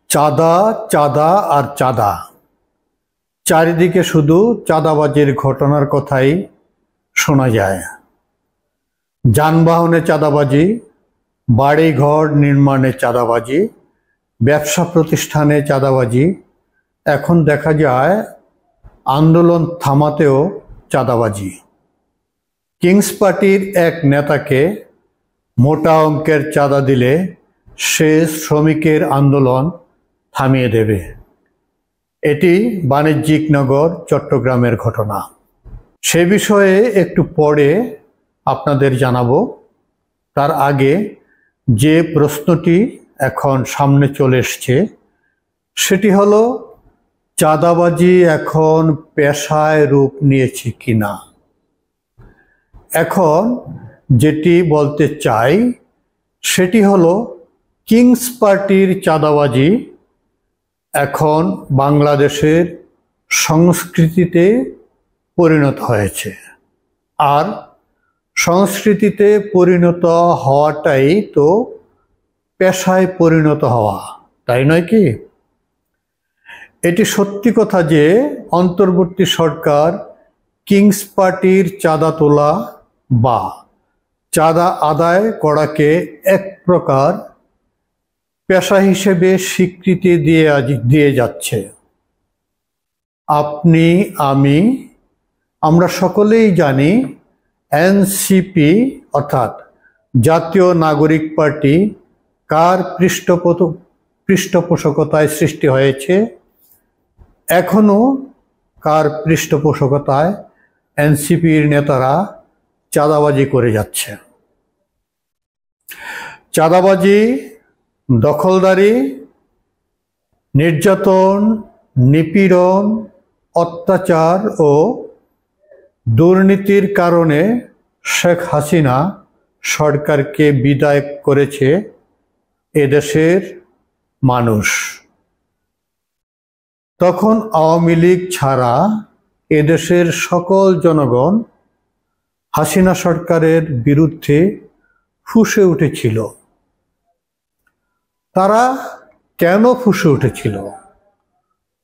চাঁদা চাঁদা আর চাঁদা, চারিদিকে শুধু চাঁদাবাজির ঘটনার কথাই শোনা যায়। যানবাহনে চাঁদাবাজি, বাড়িঘর নির্মাণে চাঁদাবাজি, ব্যবসা প্রতিষ্ঠানে চাঁদাবাজি, এখন দেখা যায় আন্দোলন থামাতেও চাঁদাবাজি। কিংস পার্টির এক নেতাকে মোটা অঙ্কের চাঁদা দিলে সে শ্রমিকের আন্দোলন থামিয়ে দেবে। এটি বাণিজ্যিক নগর চট্টগ্রামের ঘটনা। সে বিষয়ে একটু পরে আপনাদের জানাবো। তার আগে যে প্রশ্নটি এখন সামনে চলে এসছে সেটি হলো, চাঁদাবাজি এখন পেশায় রূপ নিয়েছে কিনা। এখন যেটি বলতে চাই সেটি হলো, কিংস পার্টির চাঁদাবাজি এখন বাংলাদেশের সংস্কৃতিতে পরিণত হয়েছে। আর সংস্কৃতিতে পরিণত হওয়াটাই তো পেশায় পরিণত হওয়া, তাই নয় কি? এটি সত্যি কথা যে অন্তর্বর্তী সরকার কিংস পার্টির চাঁদা তোলা বা চাঁদা আদায় করাকে এক প্রকার পেশা হিসেবে স্বীকৃতি দিয়ে যাচ্ছে। আপনি, আমি, আমরা সকলেই জানি এনসিপি অর্থাৎ জাতীয় নাগরিক পার্টি কার পৃষ্ঠপোষকতায় সৃষ্টি হয়েছে, এখনো কার পৃষ্ঠপোষকতায় এনসিপির নেতারা চাঁদাবাজি করে যাচ্ছে। চাঁদাবাজি, দখলদারি, নির্যাতন, নিপীড়ন, অত্যাচার ও দুর্নীতির কারণে শেখ হাসিনা সরকারকে বিদায় করেছে এদেশের মানুষ। তখন আওয়ামী লীগ ছাড়া এদেশের সকল জনগণ হাসিনা সরকারের বিরুদ্ধে ফুঁসে উঠেছিল। তারা কেন ফুঁসে উঠেছিল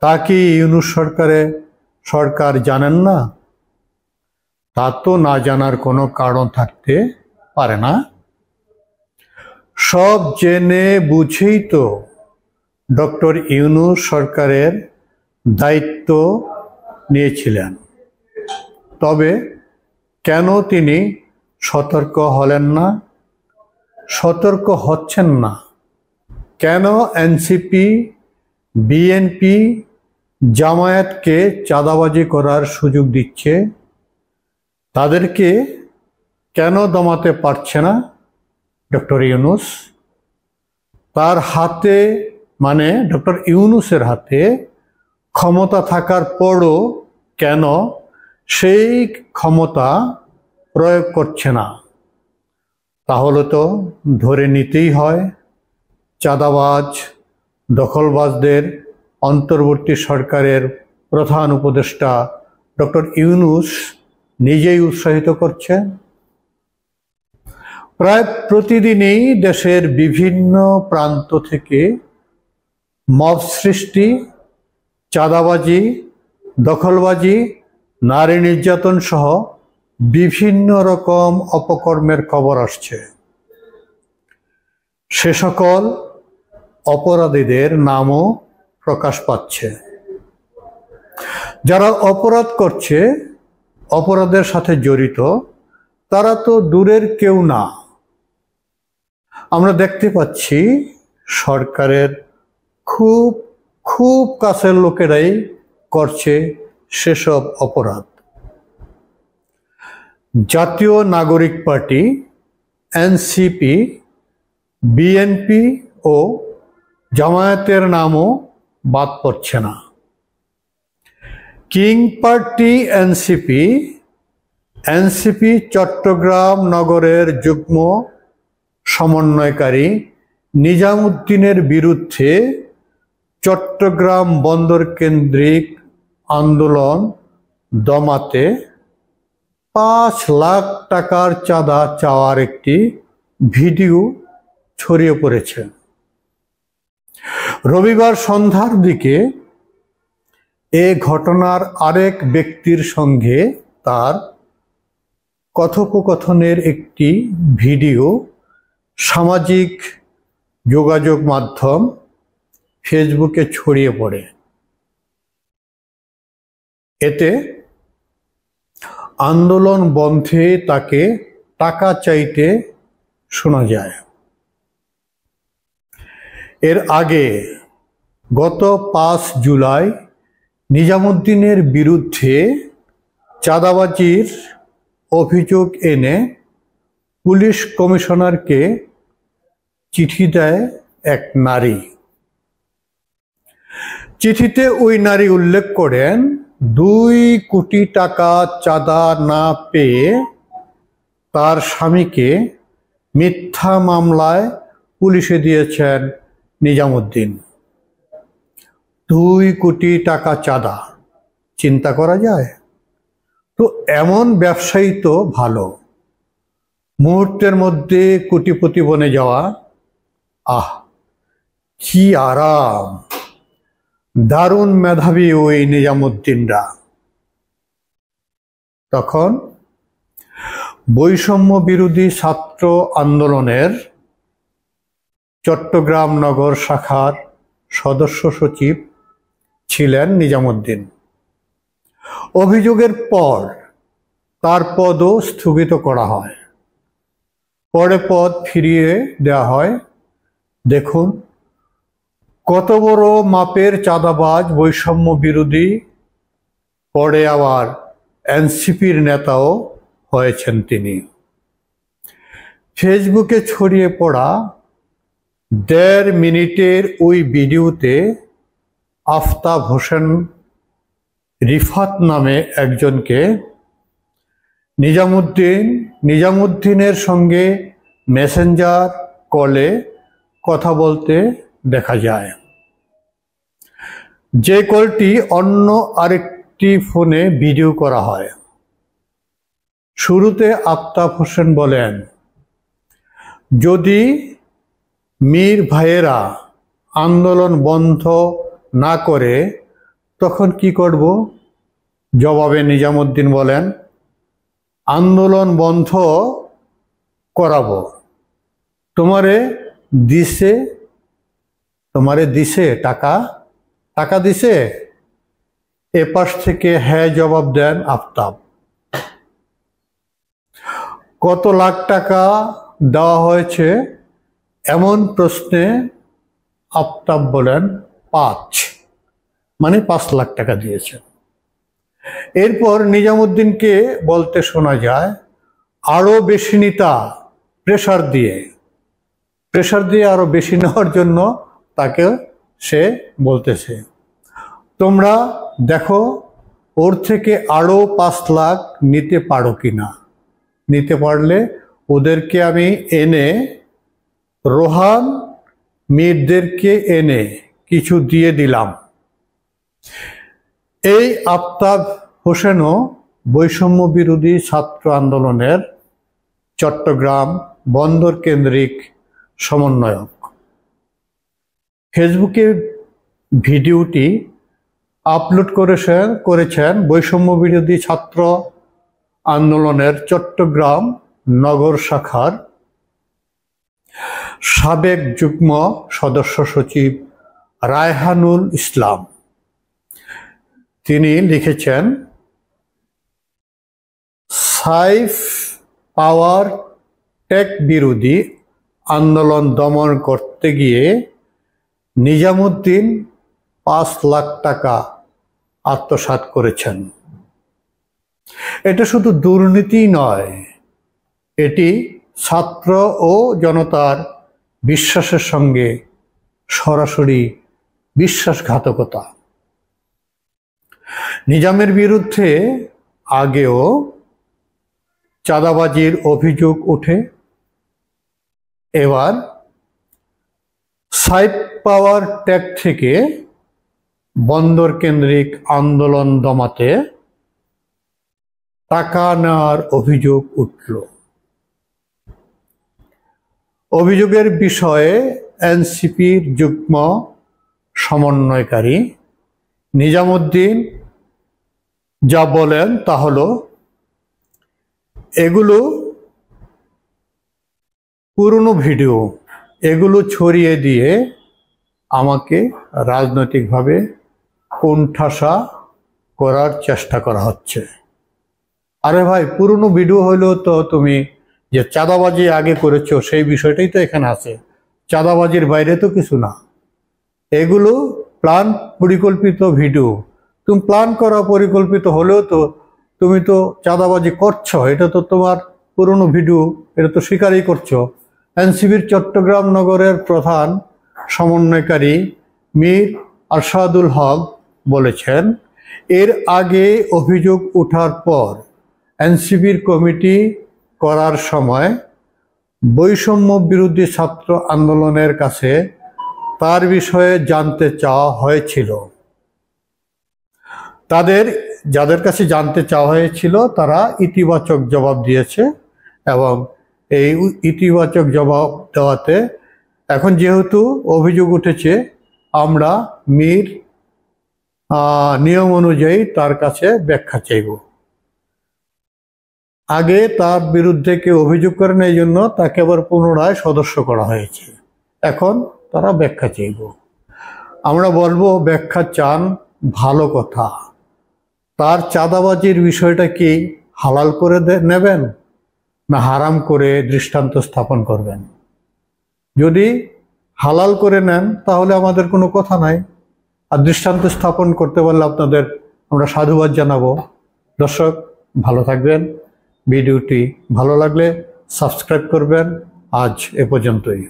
তা কি ইউনূস সরকার জানেন না? তা তো না জানার কোনো কারণ থাকতে পারে না। সব জেনে বুঝেই তো ডক্টর ইউনূস সরকারের দায়িত্ব নিয়েছিলেন। তবে কেন তিনি সতর্ক হলেন না, সতর্ক হচ্ছেন না? কেন এনসিপি, বিএনপি, জামায়াতকে চাঁদাবাজি করার সুযোগ দিচ্ছে? তাদেরকে কেন দমাতে পারছে না ডক্টর ইউনূস? তার হাতে, মানে ডক্টর ইউনূসের হাতে ক্ষমতা থাকার পরও কেন সেই ক্ষমতা প্রয়োগ করছে না? তাহলে তো ধরে নিতেই হয় চাঁদাবাজ, দখলবাজদের অন্তর্বর্তী সরকারের প্রধান উপদেষ্টা ডক্টর ইউনূস নিজেই উৎসাহিত করছে। প্রায় প্রতিদিনই দেশের বিভিন্ন প্রান্ত থেকে মব সৃষ্টি, চাঁদাবাজি, দখলবাজি, নারী নির্যাতন সহ বিভিন্ন রকম অপকর্মের খবর আসছে। সে সকল অপরাধীদের নামও প্রকাশ পাচ্ছে। যারা অপরাধ করছে, অপরাধের সাথে জড়িত, তারা তো দূরের কেউ না। আমরা দেখতে পাচ্ছি সরকারের খুব খুব কাছের লোকেরাই করছে সেসব অপরাধ। জাতীয় নাগরিক পার্টি, এনসিপি, বিএনপি ও জামায়াতের নামও বাদ পড়ছে না। কিং পার্টি এনসিপি চট্টগ্রাম নগরের যুগ্ম সমন্বয়কারী নিজামুদ্দিনের বিরুদ্ধে চট্টগ্রাম বন্দর কেন্দ্রিক আন্দোলন দমাতে 5 লাখ টাকার চাঁদা চাওয়ার একটি ভিডিও ছড়িয়ে পড়েছে। রবিবার সন্ধ্যার দিকে এ ঘটনার আরেক ব্যক্তির সঙ্গে তার কথোপকথনের একটি ভিডিও সামাজিক যোগাযোগ মাধ্যম ফেসবুকে ছড়িয়ে পড়ে। এতে আন্দোলন বন্ধে তাকে টাকা চাইতে শোনা যায়। এর আগে গত 5 জুলাই নিজামুদ্দিনের বিরুদ্ধে চাঁদাবাজির অভিযোগ এনে পুলিশ কমিশনারকে চিঠি দেয় এক নারী। চিঠিতে ওই নারী উল্লেখ করেন 2 কোটি টাকা চাঁদা না পেয়ে তার স্বামীকে মিথ্যা মামলায় পুলিশে দিয়েছেন নিজামুদ্দিন। 2 কোটি টাকা চাঁদা, চিন্তা করা যায়? তো এমন ব্যবসায়ী তো ভালো, মুহূর্তের মধ্যে কোটিপতি বনে যাওয়া। আহ, কি আরাম! দারুণ মেধাবী ওই নিজামুদ্দিনরা। তখন বৈষম্য বিরোধী ছাত্র আন্দোলনের চট্টগ্রাম নগর শাখার সদস্য সচিব ছিলেন নিজামুদ্দিন। অভিযোগের পর তার পদও স্থগিত করা হয়, পরে পদ ফিরিয়ে দেওয়া হয়। দেখুন কত বড় মাপের চাঁদাবাজ, বৈষম্য বিরোধী, পরে আবার এনসিপির নেতাও হয়েছেন তিনি। ফেসবুকে ছড়িয়ে পড়া 1.5 মিনিটের ওই ভিডিওতে আফতাব হোসেন রিফাত নামে একজনকে নিজামুদ্দিনের সঙ্গে মেসেঞ্জার কলে কথা বলতে দেখা যায়, যে কলটি অন্য আরেকটি ফোনে ভিডিও করা হয়। শুরুতে আফতাব হোসেন বলেন, যদি মীর ভাইয়েরা আন্দোলন বন্ধ না করে তখন কি করব? জবাবে নিজামুদ্দিন বলেন, আন্দোলন বন্ধ করাবো। তোমারে দিছে টাকা দিছে? এপাশ থেকে হ্যাঁ জবাব দেন আফতাব। কত লাখ টাকা দেওয়া হয়েছে এমন প্রশ্নে আফতাব বলেন 5, মানে 5 লাখ টাকা দিয়েছে। এরপর নিজামুদ্দিনকে বলতে শোনা যায়, আরো বেশি নিতা, প্রেসার দিয়ে আরো বেশি নেওয়ার জন্য তাকে সে বলতেছে, তোমরা দেখো ওর থেকে আরো 5 লাখ নিতে পারো কিনা। নিতে পারলে ওদেরকে আমি এনে, রোহান মীরদেরকে এনে কিছু দিয়ে দিলাম। এই আফতাব হোসেনও বৈষম্য বিরোধী ছাত্র আন্দোলনের চট্টগ্রাম বন্দর কেন্দ্রিক সমন্বয়ক। ফেসবুকে ভিডিওটি আপলোড করেছেন বৈষম্য বিরোধী ছাত্র আন্দোলনের চট্টগ্রাম নগর শাখার সাবেক যুগ্ম সদস্য সচিব রায়হানুল ইসলাম। তিনি লিখেছেন, সাইফ পাওয়ার টেক বিরোধী আন্দোলন দমন করতে গিয়ে নিজামুদ্দিন 5 লাখ টাকা আত্মসাৎ করেছেন। এটা শুধু দুর্নীতি নয়, এটি ছাত্র ও জনতার বিশ্বাসের সঙ্গে সরাসরি বিশ্বাসঘাতকতা। নিজামের বিরুদ্ধে আগেও চাঁদাবাজির অভিযোগ ওঠে। এবার সাইফ পাওয়ার টেক থেকে বন্দর কেন্দ্রিক আন্দোলন দমাতে টাকা নেওয়ার অভিযোগ উঠল। অভিযোগের বিষয়ে এনসিপির যুগ্ম সমন্বয়কারী নিজামুদ্দিন যা বলেন তা হলো এগুলো পুরনো ভিডিও, এগুলো ছড়িয়ে দিয়ে আমাকে রাজনৈতিকভাবে কোণঠাসা করার চেষ্টা করা হচ্ছে। আরে ভাই, পুরনো ভিডিও হইলেও তো তুমি যে চাঁদাবাজি আগে করেছো সেই বিষয়টাই তো এখানে আছে, চাঁদাবাজির বাইরে তো কিছু না। এগুলো প্ল্যান পরিকল্পিত ভিডিও। তুমি প্ল্যান করা পরিকল্পিত হলেও তো তুমি তো চাঁদাবাজি করছো, এটা তো তোমার পুরনো ভিডিও, এটা তো স্বীকারই করছো। এনসিবির চট্টগ্রাম নগরের প্রধান সমন্বয়কারী মীর আরশাদুল হক বলেছেন, এর আগে অভিযোগ ওঠার পর এনসিবির কমিটি করার সময় বৈষম্য বিরোধী ছাত্র আন্দোলনের কাছে তার বিষয়ে জানতে চাওয়া হয়েছিল। যাদের কাছে জানতে চাওয়া হয়েছিল তারা ইতিবাচক জবাব দিয়েছে, এবং এই ইতিবাচক জবাব দেওয়াতে এখন যেহেতু অভিযোগ উঠেছে, আমরা মীর নিয়ম অনুযায়ী তার কাছে ব্যাখ্যা চাইব। আগে তার বিরুদ্ধে কেউ অভিযোগ করেন, এই জন্য তাকে আবার পুনরায় সদস্য করা হয়েছে। এখন তারা ব্যাখ্যা চাইব। আমরা বলবো, ব্যাখ্যা চান ভালো কথা, তার চাঁদাবাজির বিষয়টা কি হালাল করে নেবেন না হারাম করে দৃষ্টান্ত স্থাপন করবেন? যদি হালাল করে নেন তাহলে আমাদের কোনো কথা নাই, আর দৃষ্টান্ত স্থাপন করতে পারলে আপনাদের আমরা সাধুবাদ জানাবো। দর্শক ভালো থাকবেন, ভিডিওটি ভালো লাগলে সাবস্ক্রাইব করবেন। আজ এ পর্যন্তই।